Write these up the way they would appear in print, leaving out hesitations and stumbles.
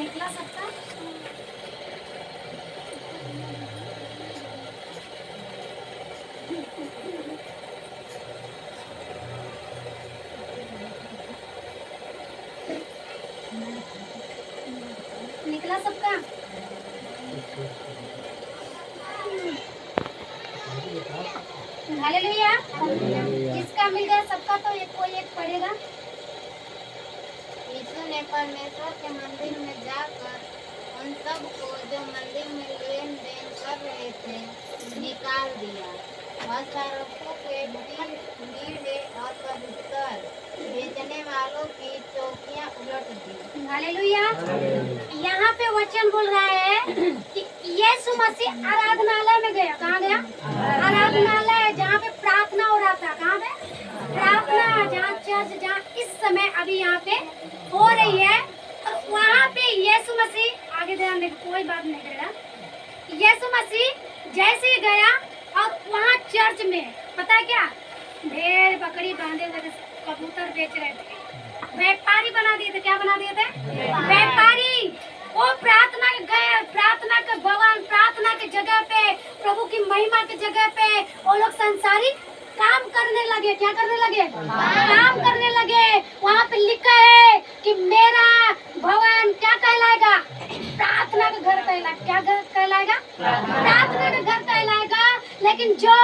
निकला सबका। निकला सबका। हालेलुया। किसका मिल गया सबका, तो एक कोई एक पढ़ेगा। यीशु ने परमेश्वर के मंदिर में जाकर उन सब को जो मंदिर में लेन देन कर रहे थे निकाल दिया और सड़कों के बीड़े और कबूतर बेचने वालों की चौकियां उलट दी। हालेलुया। यहाँ पे वचन बोल रहा है कि यीशु मसीह आराधनालय में गया। कहाँ गया? आराधनालय, जहाँ पे प्रार्थना हो रहा था। कहाँ पे? प्रार्थना, जहाँ चर्च, जहाँ इस समय अभी यहाँ पे हो रही है। और वहाँ पे यीशु मसीह, आगे ध्यान देखो, कोई बात नहीं करेगा। यीशु मसीह जैसे ही गया और वहाँ चर्च में, पता है क्या, भेड़ बकरी बांधे हुए थे, कबूतर बेच रहे थे, व्यापारी बना दिए थे। क्या बना दिए थे? व्यापारी। वो प्रार्थना गए, प्रार्थना के भवन, प्रार्थना की जगह पे, प्रभु की महिमा की जगह पे वो लोग संसारिक काम करने लगे। क्या करने लगे? काम करने लगे। वहाँ पे लिखा है कि मेरा भवन क्या कहलाएगा? प्रार्थना का घर कहलाएगा। क्या घर कहलाएगा? प्रार्थना का घर कहलाएगा। लेकिन जो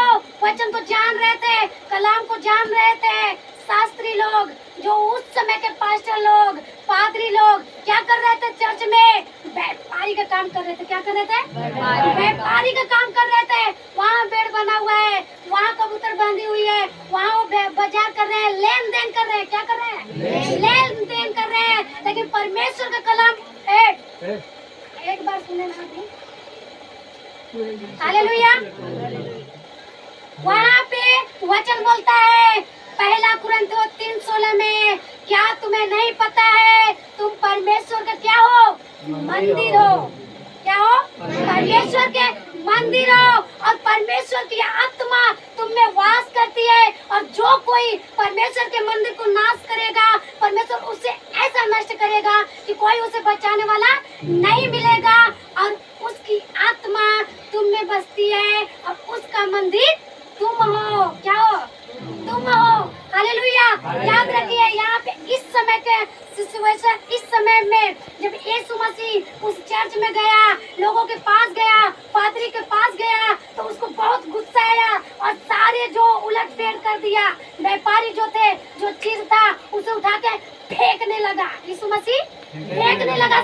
वचन को जान रहे थे, कलाम को जान रहे थे, शास्त्री लोग, जो उस समय के पास्टर लोग, पादरी लोग क्या कर रहे थे? चर्च में व्यापारी का काम कर रहे थे। क्या कर रहे थे? व्यापारी का काम कर रहे थे। वहाँ बेड़ बना हुआ है, वहाँ कबूतर बांधी हुई है, वहाँ वो बाजार कर रहे हैं, लेन देन कर रहे हैं। क्या कर रहे हैं? लेन देन कर रहे हैं। लेकिन परमेश्वर का कलाम एक बार सुने ना अभी। हालेलुया। वहाँ पे वचन बोलता है, पहला कुरिन्थियों 3:16 में, क्या तुम्हें नहीं पता है तुम परमेश्वर का क्या हो? मंदिर हो। क्या हो? परमेश्वर के मंदिर हो। और परमेश्वर की आत्मा तुम में वास करती है। और जो कोई परमेश्वर के मंदिर को नाश करेगा, परमेश्वर उसे ऐसा नष्ट करेगा कि कोई उसे बचाने वाला नहीं मिलेगा। और उसकी आत्मा तुम में बसती है और उसका मंदिर तुम हो। क्या हो? तुम हो। हालेलुया। याद रखिए, यहाँ पे इस समय के सिचुएशन, इस समय में जब यीशु मसीह उस चर्च में गया, लोगों के पास गया, पादरी के पास गया, तो उसको बहुत गुस्सा आया और सारे जो उलटफेर कर दिया, व्यापारी जो थे, जो चीज था उसे उठा के फेंकने लगा। यीशु मसीह फेंकने लगा।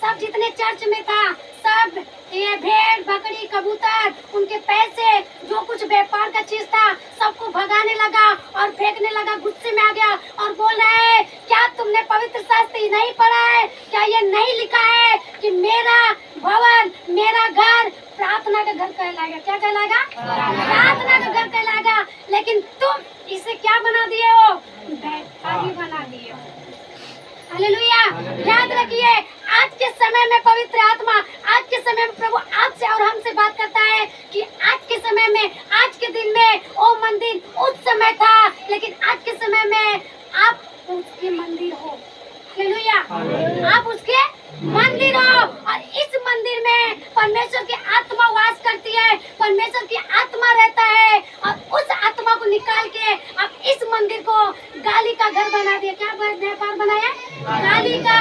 सब जितने चर्च में था, सब ये भेड़ बकरी कबूतर, उनके पैसे, जो कुछ व्यापार का चीज था, सबको भगाने लगा और फेंकने लगा। गुस्से में आ गया और बोल रहा है, क्या तुमने पवित्र शास्त्र नहीं पढ़ा है? क्या ये नहीं लिखा है कि मेरा भवन, मेरा घर प्रार्थना का घर कहलाएगा? क्या कहलाएगा? प्रार्थना का घर कहलाएगा। लेकिन तुम इसे क्या बना दिए हो? व्यापारी बना दिए हो। हालेलुया। याद रखिए, आज के समय में पवित्र आत्मा, आज के समय में प्रभु आपसे और हमसे बात करता है कि आज के समय में, आज के दिन में वो मंदिर उस समय था, लेकिन आज के समय में आप उसके मंदिर हो। हालेलुया। आप उसके मंदिर हो और इस मंदिर में परमेश्वर की आत्मा वास करती है, परमेश्वर की आत्मा रहता है। और उस आत्मा को निकाल के आप इस मंदिर को गाली का घर बना दिया। क्या व्यापार बनाया? गाली का,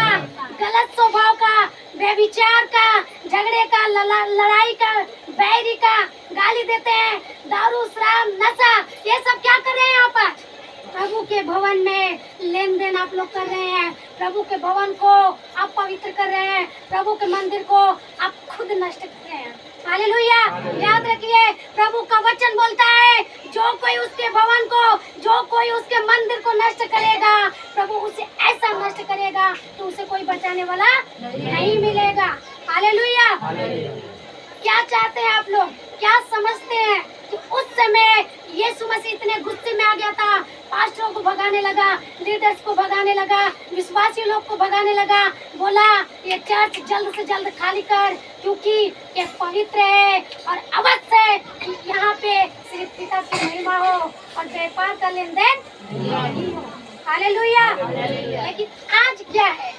गलत स्वभाव का, व्यभिचार का, झगड़े का, लड़ाई का, बैरी का गाली देते हैं। दारू शराब नशा, ये सब क्या कर रहे हैं यहाँ पर? प्रभु के भवन में लेन देन आप लोग कर रहे हैं। प्रभु के भवन को आप पवित्र कर रहे हैं। प्रभु के मंदिर को आप खुद नष्ट कर रहे हैं। हालेलुया। याद रखिए, प्रभु का वचन बोलता है, जो कोई उसके भवन को, जो कोई उसके मंदिर को नष्ट करेगा, प्रभु उसे ऐसा नष्ट करेगा तो उसे कोई बचाने वाला नहीं मिलेगा। हालेलुया। क्या चाहते हैं आप लोग? क्या समझते हैं कि उस समय यीशु मसीह इतने गुस्से में आ गया था, पास्टरों को भगाने लगा, लीडर्स को भगाने लगा, विश्वासी लोग को भगाने लगा, बोला ये चर्च जल्द से जल्द खाली कर, क्योंकि ये पवित्र है और अवश्य है कि यहाँ पे सिर्फ पिता की महिमा हो और व्यापार का लेन देन नहीं हो। हालेलुया। लेकिन आज क्या है?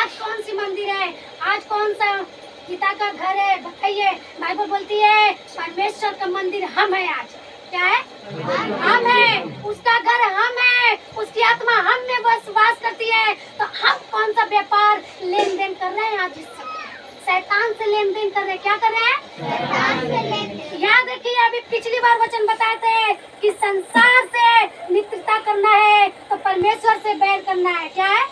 आज कौन सी मंदिर है, आज कौन सा पिता का घर है, बताइए। बाइबल बोलती है परमेश्वर का मंदिर हम है। आज क्या है? हम है, उसका घर हम है, उसकी आत्मा हम में बस वास करती है। तो हम कौन सा व्यापार लेन देन कर रहे हैं आज इस समय? शैतान से लेन देन कर रहे हैं। क्या कर रहे हैं? शैतान से लेन देन। याद रखिए, अभी पिछली बार वचन बताए थे कि संसार से मित्रता करना है तो परमेश्वर से बैर करना है। क्या है?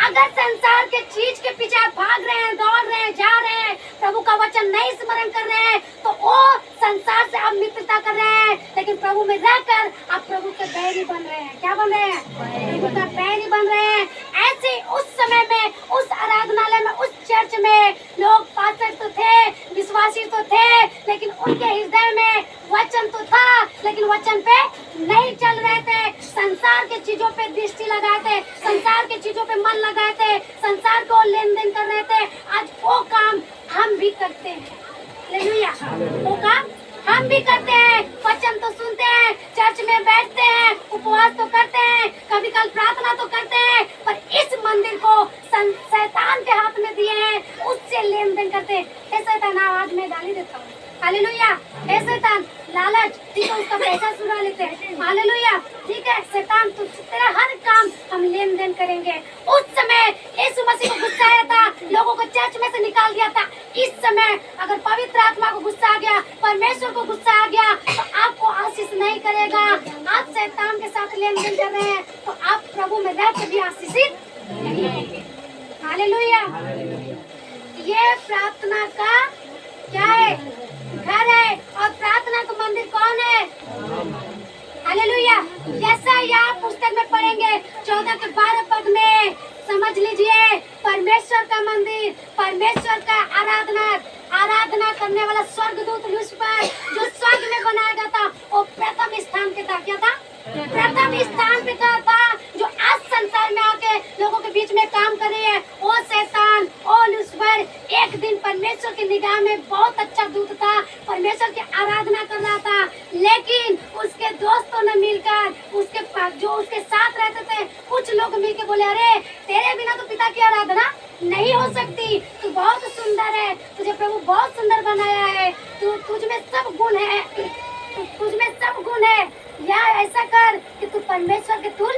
अगर संसार के चीज के पीछे आप भाग रहे हैं, दौड़ रहे हैं, जा रहे हैं, प्रभु का वचन नहीं स्मरण कर रहे हैं, तो वो संसार से आप मित्रता कर रहे हैं। लेकिन प्रभु में रहकर आप प्रभु के बैरी बन रहे हैं। क्या बन रहे हैं? प्रभु का बैरी बन रहे हैं। ऐसे उस समय में, उस आराधनालय में, उस चर्च में लोग पास्टर तो थे, विश्वासी तो थे, लेकिन उनके हृदय में वचन तो था, लेकिन वचन पे नहीं चल रहे थे। संसार के चीजों पे दृष्टि लगाए थे, संसार के चीजों पे मन लगाए थे, संसार को लेन देन कर रहे थे। आज वो काम हम भी करते हैं। हालेलुया। वो काम हम भी करते हैं। वचन तो सुनते हैं, चर्च में बैठते हैं, उपवास तो करते हैं, कभी कल प्रार्थना तो करते हैं, पर इस मंदिर को शैतान के हाथ में दिए हैं, उससे लेन देन करते हैं। हे शैतान, आवाज में गाली देता हूँ। हालेलुया। हे शैतान, लालच, ठीक है, उसका पैसा चुरा लेते हैं। हालेलुया। ठीक है शैतान, तू तेरा हर काम हम लेन देन करेंगे। उस समय यीशु मसीह को गुस्सा आया था, लोगों को चर्च में से निकाल दिया था। इस समय अगर पवित्र आत्मा को गुस्सा आ गया, परमेश्वर को गुस्सा आ गया, तो आपको आशीष नहीं करेगा। आप शैतान के साथ लेन देन कर रहे हैं, तो आप प्रभु में रहकर भी आशीषित नहीं होंगे। हालेलुया। ये प्रार्थना का क्या है? घर है। और प्रार्थना का मंदिर कौन है? हालेलुया। यशायाह पुस्तक में पढ़ेंगे 14 के 12 पद में, समझ लीजिए, परमेश्वर का मंदिर, परमेश्वर का आराधना करने वाला स्वर्गदूत लूसीफर जो स्वर्ग में बनाया गया था, वो प्रथम स्थान पे था। क्या था? प्रथम स्थान पे था। जो आज संसार में आके लोगों के बीच में काम कर रही है, वो शैतान, वो लूसीफर एक दिन परमेश्वर की निगाह में बहुत अच्छा दूत था, परमेश्वर की आराधना कर रहा था। लेकिन उसके दोस्तों ने मिलकर जो उसके साथ रहते थे, कुछ लोग मिलकर बोले, अरे तेरे बिना तो पिता की आराधना नहीं हो सकती, तू बहुत सुंदर है, तुझे प्रभु बहुत सुंदर बनाया है, तुझ में सब गुण है, तुझ में सब गुण है, या ऐसा कर कि तू परमेश्वर के तुल।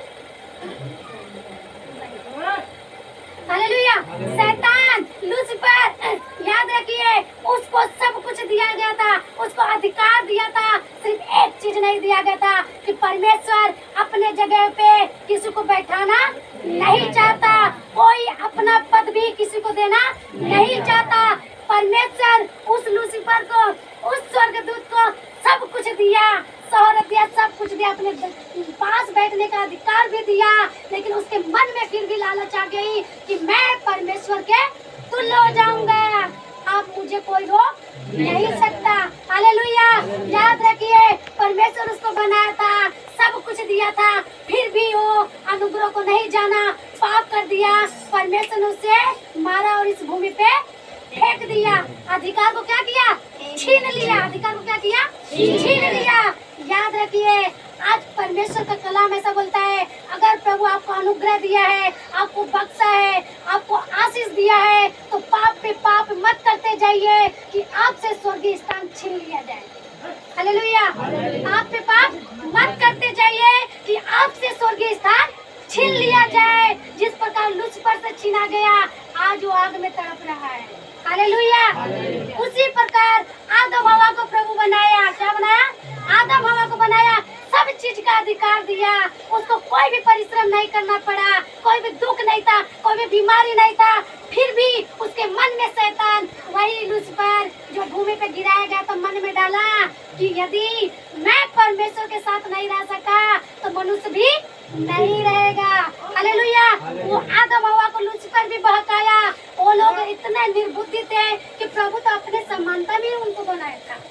हालेलुया। शैतान, लूसीफर, याद रखिए, उसको सब कुछ दिया गया था, उसको अधिकार दिया था। सिर्फ एक चीज नहीं दिया गया था कि परमेश्वर अपने जगह पे किसी को बैठाना नहीं चाहता, कोई अपना पद भी किसी को देना नहीं चाहता। परमेश्वर उस लूसीफर को, उस स्वर्गदूत को सब कुछ दिया, शोहरत दिया, सब कुछ दिया, अपने पास बैठने का अधिकार भी दिया। लेकिन उसके मन में फिर भी लालच आ गई कि मैं परमेश्वर के तुल्य हो जाऊंगा, अब मुझे कोई रोक नहीं सकता। हालेलुया। याद रखिए, परमेश्वर उसको बनाया था, सब कुछ दिया था, फिर भी वो अनुग्रह को नहीं जाना, पाप कर दिया। परमेश्वर ने उसे मारा और इस भूमि पे फेंक दिया। अधिकार को क्या किया? छीन लिया। अधिकार को क्या किया? छीन लिया। याद रखिए, आज परमेश्वर का कलाम ऐसा बोलता है, अगर प्रभु आपको अनुग्रह दिया है, आपको बख्शा है, आपको आशीष दिया है, तो पाप पे पाप मत करते जाइए कि आपसे स्वर्गीय स्थान छीन लिया जाए। हालेलुया। आप पे पाप मत करते जाइए कि आपसे स्वर्गीय स्थान छीन लिया जाए। जिस प्रकार लूसीफर से छीना गया, आज वो आग में तड़प रहा है। हालेलुया। उसी प्रकार आदम हवा को प्रभु बनाया। क्या बनाया? आदम हवा को बनाया, सब चीज का अधिकार दिया, उसको कोई भी परिश्रम नहीं करना पड़ा, कोई भी दुख नहीं था, कोई भी बीमारी नहीं था। फिर भी उसके मन में शैतान, वही लूसीफर जो भूमि पे गिराया गया, तो मन में डाला कि यदि मैं परमेश्वर के साथ नहीं रह सका तो मनुष्य भी नहीं रहेगा। हालेलुया। वो आदम हवा को लूसीफर भी बहकाया। वो लोग इतने निर्बुद्धि थे कि प्रभु तो अपने समानता में उनको बनाया था,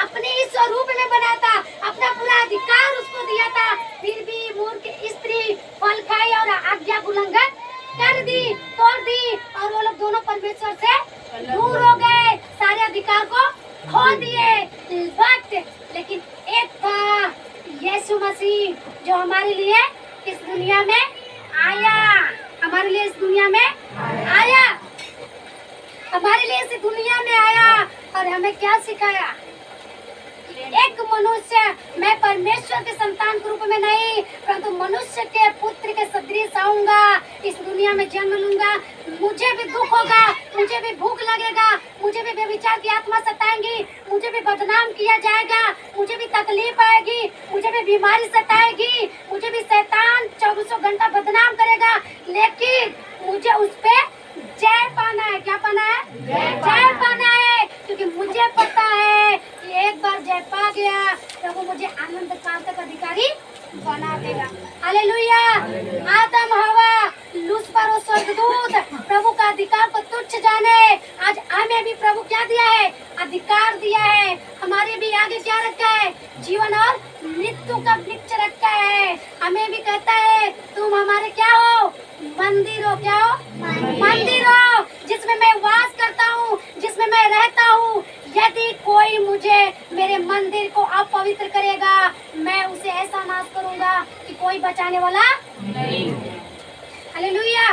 अपने इस स्वरूप में बनाया था, अपना पूरा अधिकार उसको दिया था। फिर भी मूर्ख स्त्री फल खाई और आज्ञा का उल्लंघन कर दी, तोड़ दी, और वो लोग दोनों परमेश्वर से दूर हो गए, सारे अधिकार को खो दिए। लेकिन एक था यीशु मसीह जो हमारे लिए इस दुनिया में आया, हमारे हमारे लिए इस दुनिया में आया, हमारे लिए इस दुनिया में आया और हमें क्या सिखाया? एक मनुष्य, मैं परमेश्वर के संतान के रूप में नहीं परंतु मनुष्य के पुत्र के सदृश आऊंगा, इस दुनिया में जन्म लूंगा, मुझे भी दुख होगा, मुझे भी भूख लगेगा, मुझे भी व्यभिचार की आत्मा सताएंगी, मुझे भी बदनाम किया जाएगा, मुझे भी तकलीफ आएगी, मुझे भी बीमारी सताएगी, मुझे भी शैतान 24 घंटा बदनाम करेगा, लेकिन मुझे उस पे जय पाना है। क्या पाना है? जय पाना है, क्योंकि मुझे पता है कि एक बार जय पा गया तो वो मुझे आनंद काल तक अधिकारी बना देगा। हालेलुया। आदम हवा, लूसीफर और स्वर्गदूत प्रभु का अधिकार को तुच्छ जाने, आज हमें भी प्रभु क्या दिया है? अधिकार दिया है। हमारे भी आगे क्या रखा है? जीवन और मृत्यु का वृक्ष रखा है। हमें भी कहता है तुम हमारे क्या हो? मंदिर हो। क्या हो? मंदिर हो, जिसमें मैं वास करता हूँ, जिसमें मैं रहता हूँ। यदि कोई मुझे मेरे मंदिर को अपवित्र करेगा, मैं उसे ऐसा नाश करूंगा कि कोई बचाने वाला नहीं। हालेलुया।